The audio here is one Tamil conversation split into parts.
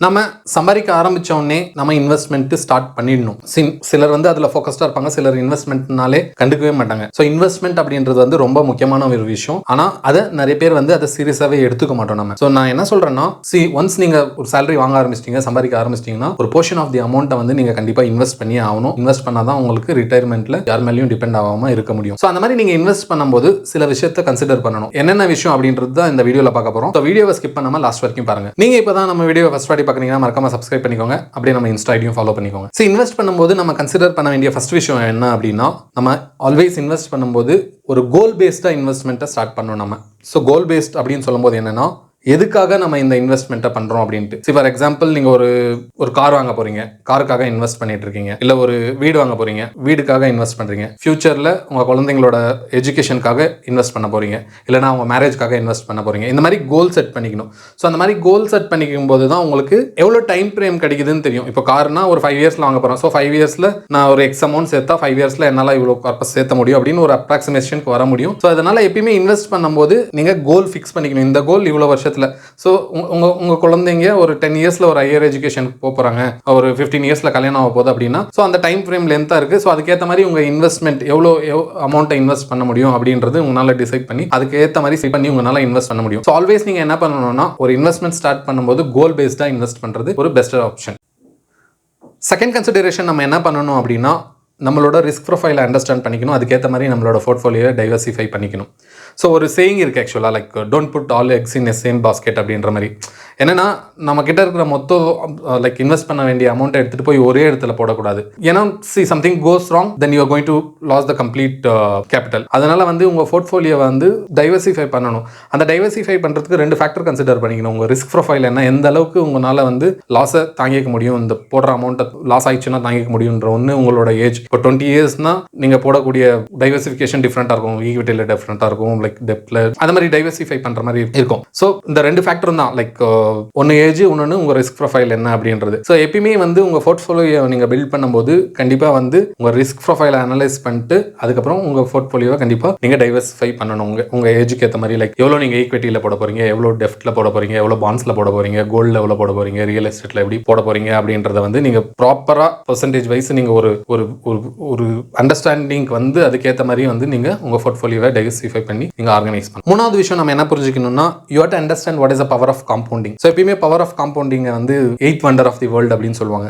நம்ம சம்பாதிக்க ஆரம்பிச்ச உடனே நம்ம இன்வெஸ்ட்மெண்ட் ஸ்டார்ட் பண்ணிடணும். சிலர் வந்து அதில் ஃபோக்கஸ்டாக இருப்பாங்க, சிலர் இன்வெஸ்ட்மெண்ட்னாலே கண்டுக்கவே மாட்டாங்க. ஸோ இன்வெஸ்ட்மெண்ட் அப்படின்றது வந்து ரொம்ப முக்கியமான ஒரு விஷயம். ஆனால் அதை நிறைய பேர் வந்து அதை சீரியஸாகவே எடுத்துக்க மாட்டோம் நம்ம. ஸோ நான் என்ன சொல்கிறேன்னா, ஒன்ஸ் நீங்கள் ஒரு சேலரி வாங்க ஆரம்பிச்சிட்டீங்க, சம்பாதிக்க ஆரம்பிச்சிட்டிங்கன்னா ஒரு போர்ஷன் ஆஃப் தி அமௌண்ட்டை வந்து நீங்கள் கண்டிப்பாக இன்வெஸ்ட் பண்ணி ஆகணும். இன்வெஸ்ட் பண்ணால் தான் உங்களுக்கு ரிட்டையர்மெண்ட்டில் யார் மேலேயும் டிபெண்ட் ஆகாமல் இருக்க முடியும். ஸோ அந்த மாதிரி நீங்கள் இன்வெஸ்ட் பண்ணும்போது சில விஷயத்தை கன்சிடர் பண்ணணும். என்னென்ன விஷயம் அப்படின்றது தான் இந்த வீடியோவில் பார்க்க போகிறோம். ஸோ வீடியோவை ஸ்கிப் பண்ணாமல் லாஸ்ட் வரைக்கும் பாருங்கள். நீங்கள் இப்போ தான் நம்ம வீடியோ ஃபர்ஸ்ட் வாட்டி பார்க்குறீங்கன்னா மறக்காம சப்ஸ்கிரைப் பண்ணிக்கோங்க. அப்படியே நம்ம இன்ஸ்டா ஐடியும் ஃபாலோ பண்ணிக்கோங்க. ஸோ இன்வெஸ்ட் பண்ணும்போது நம்ம கன்சிடர் பண்ண வேண்டிய ஃபர்ஸ்ட் விஷயம் என்ன அப்படின்னா, நம்ம ஆல்வேஸ் இன்வெஸ்ட் பண்ணும்போது ஒரு கோல் பேஸ்டாக இன்வெஸ்ட்மெண்ட்டை ஸ்டார்ட் பண்ணணும் நம்ம. ஸோ கோல் பேஸ்ட் அப்படின்னு சொல்லும்போது என்னன்னா, எதுக்காக நம்ம இந்த இன்வெஸ்ட்மெண்ட்டை பண்ணுறோம் அப்படின்ட்டு. ஃபார் எக்ஸாம்பிள் நீங்கள் ஒரு கார் வாங்க போகிறீங்க, காருக்காக இன்வெஸ்ட் பண்ணிட்டு இருக்கீங்க. இல்லை ஒரு வீடு வாங்க போகிறீங்க, வீடுக்காக இன்வெஸ்ட் பண்ணுறீங்க. ஃபியூச்சரில் உங்கள் குழந்தைங்களோட எஜுகேஷனுக்காக இன்வெஸ்ட் பண்ண போகிறீங்க, இல்லைனா அவங்க மேரேஜ்க்காக இன்வெஸ்ட் பண்ண போகிறீங்க. இந்த மாதிரி கோல் செட் பண்ணிக்கணும். ஸோ அந்த மாதிரி கோல் செட் பண்ணிக்கும் போது தான் உங்களுக்கு எவ்வளோ டைம் ஃப்ரேம் கிடைக்குதுன்னு தெரியும். இப்போ கார்னா ஒரு 5 இயர்ஸில் வாங்க போகிறோம். ஸோ 5 இயர்ஸில் நான் ஒரு எக்ஸ் அமௌண்ட் சேர்த்தா 5 இயர்ஸில் என்னால் இவ்வளோ பர்பஸ் சேர்த்த முடியும் அப்படின்னு ஒரு அப்ராக்சிமேஷனுக்கு வர முடியும். ஸோ அதனால் எப்பயுமே இன்வெஸ்ட் பண்ணும்போது நீங்கள் கோல் ஃபிக்ஸ் பண்ணிக்கணும். இந்த கோல் இவ்வளோ வருஷத்தில். ஸோ உங்கள் குழந்தைங்க ஒரு 10 இயர்ஸில் ஒரு ஹையர் எஜுகேஷன் போகிறாங்க, ஒரு 15 இயர்ஸில் கல்யாணம் ஆக போகுது அப்படின்னா, ஸோ அந்த டைம் ஃப்ரேம் லென்த்தாக இருக்குது. ஸோ அதுக்கேற்ற மாதிரி உங்கள் இன்வெஸ்ட்மெண்ட் எவ்வளோ அமௌண்ட்டை இன்வெஸ்ட் பண்ண முடியும் அப்படின்றது உங்களால் டிசைட் பண்ணி அதுக்கேற்ற மாதிரி செட் பண்ணி உங்களால் இன்வெஸ்ட் பண்ண முடியும். ஸோ ஆல்வேஸ் நீங்கள் என்ன பண்ணணும்னா, ஒரு இன்வெஸ்ட்மெண்ட் ஸ்டார்ட் பண்ணும்போது கோல் பேஸ்டாக இன்வெஸ்ட் பண்ணுறது ஒரு பெஸ்ட் ஆப்ஷன். செகண்ட் கன்சிடரேஷன் நம்ம என்ன பண்ணணும் அப்படின்னா, நம்மளோட ரிஸ்க் ப்ரொஃபைலை அண்டர்ஸ்டாண்ட் பண்ணிக்கணும். அதுக்கேற்ற மாதிரி நம்மளோட போர்ட்ஃபோலியோவை டைவர்சிஃபை பண்ணிக்கணும். ஸோ ஒரு சேயிங் இருக்குது ஆக்சுவலாக, like don't put all eggs in a same basket அப்படின்ற மாதிரி. என்னன்னா, நம்ம கிட்ட இருக்கிற மொத்தம் லைக் இன்வெஸ்ட் பண்ண வேண்டிய அமௌண்ட்டை எடுத்துகிட்டு போய் ஒரே இடத்துல போடக்கூடாது. ஏன்னா something goes wrong, then you are going to lose the complete capital. அதனால வந்து உங்கள் போர்ட்ஃபோலியோவை வந்து டைவர்சிஃபை பண்ணணும். அந்த டைவர்சிஃபை பண்ணுறதுக்கு 2 ஃபேக்டர் கன்சிடர் பண்ணிக்கணும். உங்கள் ரிஸ்க் ப்ரொஃபைல் என்ன, எந்த அளவுக்கு உங்களால் வந்து லாஸை தாங்கிக்க முடியும், இந்த போடுற அமௌண்ட்டை லாஸ் ஆயிடுச்சுன்னா தாங்கிக்க முடியுன்ற ஒன்று. உங்களோட ஏஜ் இப்போ 20 இயர்ஸ்னா நீங்கள் போடக்கூடிய டைவர்சிஃபிகேஷன் டிஃப்ரெண்ட்டாக இருக்கும், ஈக்விட்டியில் டிஃப்ரெண்ட்டாக இருக்கும், லைக் டெப்ட்ல அந்த மாதிரி டைவர்சிஃபை பண்ணுற மாதிரி இருக்கும். ஸோ இந்த 2 ஃபேக்டரும் தான், லைக் ஒன்று ஏஜ், இன்னொன்று உங்கள் ரிஸ்க் ப்ரொஃபைல் என்ன அப்படின்றது. ஸோ எப்பயுமே வந்து உங்கள் போர்ட்ஃபோலியோ நீங்கள் பில்ட் பண்ணும்போது கண்டிப்பாக வந்து உங்கள் ரிஸ்க் ப்ரொஃபைலை அனலைஸ் பண்ணிட்டு அதுக்கப்புறம் உங்கள் போர்ட்ஃபோலியோவை கண்டிப்பாக நீங்கள் டைவர்சிஃபை பண்ணணும். உங்கள் ஏஜுக்கு ஏற்ற மாதிரி, லைக் எவ்வளோ நீங்கள் ஈக்விட்டியில் போட போகிறீங்க, எவ்வளோ டெப்ட்டில் போட போகிறீங்க, எவ்வளோ பாண்ட்ஸில் போட போகிறீங்க, கோல்டில் எவ்வளோ போட போகிறீங்க, ரியல் எஸ்டேட்டில் எப்படி போட போகிறீங்க அப்படின்றத வந்து நீங்கள் ப்ராப்பராக பர்சன்டேஜ் வைஸ் நீங்கள் ஒரு அண்டர்ஸ்டாண்டிங் வந்து அதுக்கேற்ற மாதிரி வந்து நீங்கள் உங்கள் போர்ட்ஃபோலியோவை டைவர்சிஃபை பண்ணி நீங்கள் ஆர்கனைஸ் பண்ணணும். மூணாவது விஷயம் நம்ம என்ன புரிஞ்சுக்கணும்னா, you have to understand what is the power of compounding. So எப்பயுமே பவர் ஆஃப் காம்பவுண்டிங் வந்து 8th wonder of the world அப்படின்னு சொல்லுவாங்க.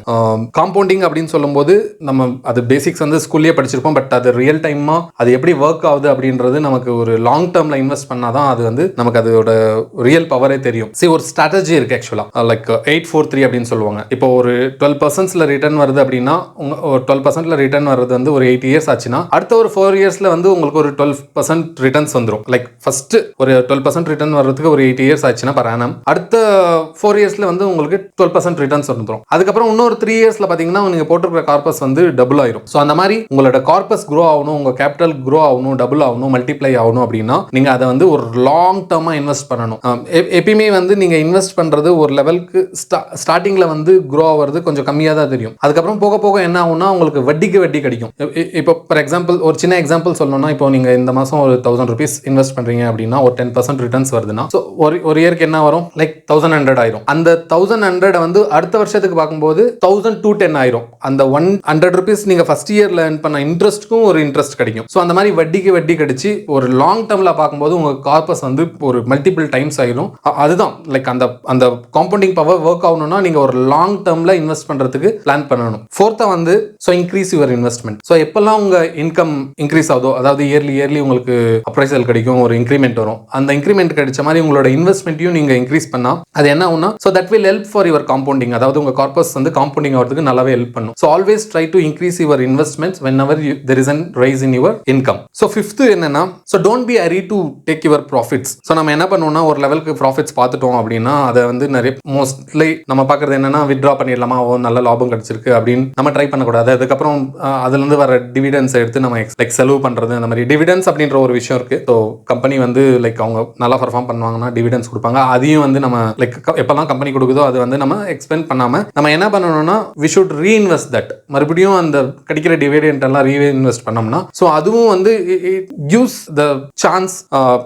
காம்பவுண்டிங் அப்படின்னு சொல்லும்போது நம்ம அது பேசிக்ஸ் வந்து ஸ்கூல்லேயே படிச்சிருப்போம். பட் அது ரியல் டைமா அது எப்படி ஒர்க் ஆகுது அப்படின்றது நமக்கு ஒரு லாங் டேர்ம்ல இன்வெஸ்ட் பண்ணாதான் அது வந்து நமக்கு அதோட ரியல் பவரே தெரியும். ஒரு ஸ்ட்ராட்டஜி இருக்கு ஆக்சுவலா, லைக் 8-4-3 அப்படின்னு சொல்லுவாங்க. இப்போ ஒரு 12% ரிட்டர்ன் வருது அப்படின்னா, ஒரு 12% ரிட்டர்ன் வருது வந்து ஒரு 8 இயர்ஸ் ஆச்சுன்னா, அடுத்த ஒரு 4 இயர்ஸ்ல வந்து உங்களுக்கு ஒரு 12% ரிட்டர்ன்ஸ் வந்துடும். லைக் ஃபர்ஸ்ட் ஒரு 12% ரிட்டர்ன் வர்றதுக்கு ஒரு 8 இயர்ஸ் ஆச்சுன்னா per annum, அடுத்த 4 இயர்ஸ்ல வந்து உங்களுக்கு 12% ரிட்டர்ன்ஸ் வந்துடும். அதுக்கப்புறம் இன்னொரு 3 இயர்ஸ்ல பாத்தீங்கன்னா நீங்க போட்டிருக்கிற கார்பஸ் வந்து டபுள் ஆயிரும். ஸோ அந்த மாதிரி உங்களோட கார்பஸ் க்ரோ ஆகணும், உங்க கேபிட்டல் க்ரோ ஆகணும், டபுள் ஆகணும், மல்டிப்ளை ஆகணும் அப்படின்னா நீங்க அதை வந்து ஒரு லாங் டேர்மா இன்வெஸ்ட் பண்ணணும். எப்பயுமே வந்து நீங்க இன்வெஸ்ட் பண்றது ஒரு லெவலுக்கு ஸ்டார்டிங்ல வந்து க்ரோ ஆகிறது கொஞ்சம் கம்மியாக தான் தெரியும். அதுக்கப்புறம் போக போக என்ன ஆகும்னா உங்களுக்கு வட்டிக்கு வட்டி கிடைக்கும். இப்போ ஃபார் எக்ஸாம்பிள் ஒரு சின்ன எக்ஸாம்பிள் சொல்லணும்னா, இப்போ நீங்க இந்த மாசம் ஒரு 1000 rupees இன்வெஸ்ட் பண்றீங்க அப்படின்னா ஒரு 10% ரிட்டர்ன்ஸ் வருதுன்னா, ஸோ ஒரு இயருக்கு என்ன வரும், லைக் 1100 ஆயிரும். அந்த 1100 வந்து அடுத்த வருஷத்துக்கு பார்க்கும்போது 1210 ஆயிரும். அந்த 100 rupees நீங்க ஃபர்ஸ்ட் இயர்ல earn பண்ண இன்ட்ரெஸ்ட்க்கும் ஒரு இன்ட்ரெஸ்ட் கிடைக்கும். ஸோ அந்த மாதிரி வட்டிக்கு வட்டி கிடைச்சி ஒரு லாங் டேர்ம்ல பார்க்கும்போது உங்க கார்பஸ் வந்து ஒரு மல்டிபிள் டைம்ஸ் ஆயிரும். அதுதான் லைக் அந்த காம்பவுண்டிங் பவர் ஒர்க் ஆகணும்னா நீங்க ஒரு லாங் டேர்ம்ல இன்வெஸ்ட் பண்றதுக்கு பிளான் பண்ணணும். ஃபோர்த்தா வந்து so increase your investment. So எப்பெல்லாம் உங்க இன்கம் இன்க்ரீஸ் ஆகுதோ, அதாவது இயர்லி உங்களுக்கு அப்ரைசல் கிடைக்கும், ஒரு இன்க்ரிமெண்ட் வரும். அந்த இன்க்ரிமெண்ட் கிடைச்ச மாதிரி உங்களோட இன்வெஸ்ட்மெண்ட்டையும் நீங்க இன்க்ரீஸ் பண்ணா அது என்ன ஆகும்னா, so that will help for your compounding. அதாவது உங்க கார்பஸ் வந்து காம்பவுண்டிங் ஆகிறதுக்கு நல்லாவே ஹெல்ப் பண்ணும். So always try to increase your investments whenever there is a rise in your income. So fifth என்னன்னா, so don't be hurry to take your profits. So நம்ம என்ன பண்ணுவோம்னா, ஒரு லெவலுக்கு ப்ராஃபிட்ஸ் பார்த்துட்டோம் அப்படின்னா அதை வந்து நிறைய மோஸ்ட்லி நம்ம பார்க்கறது என்னன்னா, வித்ட்ரா பண்ணிடலாமா, நல்ல லாபம் கிடைச்சிருக்கு அப்படின்னு நம்ம ட்ரை பண்ணக்கூடாது. அதுக்கப்புறம் அதுலேருந்து வர டிவிடெண்ட்ஸ் எடுத்து நம்ம செலவு பண்ணுறது, அந்த மாதிரி டிவிடெண்ட்ஸ் அப்படின்ற ஒரு விஷயம் இருக்கு. ஸோ கம்பெனி வந்து லைக் அவங்க நல்லா பர்ஃபார்ம் பண்ணுவாங்கன்னா டிவிடெண்ட்ஸ் கொடுப்பாங்க. அதையும் வந்து நம்ம லைக் எப்பெல்லாம் கம்பெனி கொடுக்குதோ அது வந்து நம்ம எக்ஸ்பெண்ட் பண்ணாம நம்ம என்ன பண்ணணும்னா வி ஷுட் ரீஇன்வெஸ்ட் தட். மறுபடியும் அந்த கிடைக்கிற டிவிடெண்ட் எல்லாம் ரீஇன்வெஸ்ட் பண்ணோம்னா ஸோ அதுவும் வந்து gives the chance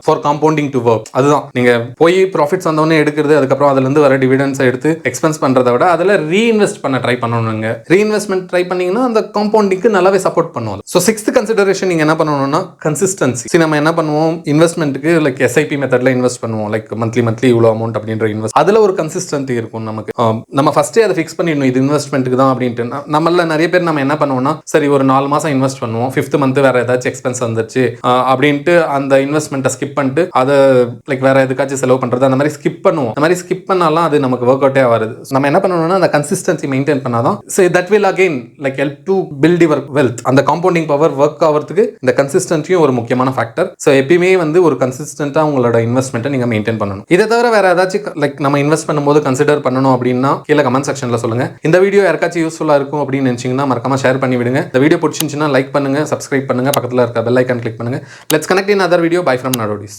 for compounding to work. அதுதான் நீங்க போய் ப்ராஃபிட்ஸ் வந்தவொடனே எடுக்கிறது, அதுக்கப்புறம் அதுல இருந்து வர டிவிடெண்ட்ஸ் எடுத்து எக்ஸ்பென்ஸ் பண்றதை விட அதில் ரீஇன்வெஸ்ட் பண்ண ட்ரை பண்ணணுங்க. ரீஇன்வெஸ்ட்மெண்ட் ட்ரை பண்ணீங்கன்னா அந்த காம்பவுண்டிங்க்கு நல்லாவே சப்போர்ட் பண்ணுவோம். ஸோ 6th கன்சிடரேஷன் நீங்க என்ன பண்ணணும்னா கன்சிஸ்டன்சி. நம்ம என்ன பண்ணுவோம், இன்வெஸ்ட்மெண்ட்டுக்கு லைக் எஸ்ஐபி மெத்தட்ல இன்வெஸ்ட் பண்ணுவோம். லைக் மந்த்லி இவ்வளோ அமௌண்ட் அப்படின்ற இன்வெஸ்ட், அதுல ஒரு கன்சிஸ்டன்சி இருக்கும் நமக்கு. நம்ம ஃபர்ஸ்டே அதை ஃபிக்ஸ் பண்ணிடணும், இது இன்வெஸ்ட்மெண்ட்டுக்கு தான் அப்படின்ட்டு. நம்மள நிறைய பேர் நம்ம என்ன பண்ணுவோம்னா சரி ஒரு 4 மாசம் இன்வெஸ்ட் பண்ணுவோம், 5th மந்த் வேற ஏதாச்சும் எக்ஸ்பென்ஸ் வந்துருச்சு அப்படின்ட்டு அந்த இன்வெஸ்ட்மெண்ட்டை ஸ்கிப் பண்ணிட்டு அதை லைக் வேற எதுக்காச்சும் செலவு பண்றது அந்த மாதிரி ஸ்கிப் பண்ணுவோம். அந்த மாதிரி ஸ்கிப் பண்ணாலும் அது நமக்கு ஒர்க் அவுட்டே ஆகாது. நம்ம என்ன பண்ணணும்னா அந்த கன்சிஸ்டன்சி மெயின்டைன் பண்ணாதான் that will again like help to build your wealth. அந்த காம்பவுண்டிங் பவர் ஒர்க் ஆகிறதுக்கு இந்த கன்சிஸ்டன்சியும் ஒரு முக்கியமான ஃபேக்டர். ஸோ எப்பயுமே வந்து ஒரு கன்சிஸ்டன்ட்டா உங்களோட இன்வெஸ்ட்மெண்ட்டை நீங்க மெயின்டைன் பண்ணணும். இதை தவிர வேற ஏதாச்சும் லைக் நம்ம இன்வெஸ்ட் பண்ணும்போது கன்சிடர் பண்ணணும் அப்படின்னா கீழே கமெண்ட் செக்ஷன்ல சொல்லுங்க. இந்த வீடியோ யாருக்காச்சும் யூஸ்ஃபுல்லா இருக்கும் அப்படின்னு நினைச்சீங்கன்னா மறக்காம ஷேர் பண்ணி விடுங்க. இந்த வீடியோ பிடிச்சிருந்துச்சுன்னா லைக் பண்ணுங்க, சப்ஸ்கிரைப் பண்ணுங்க, பக்கத்தில் இருக்க பெல் ஐக்கான் கிளிக் பண்ணுங்க. Let's connect in other video. Bye from நாடோடிஸ்.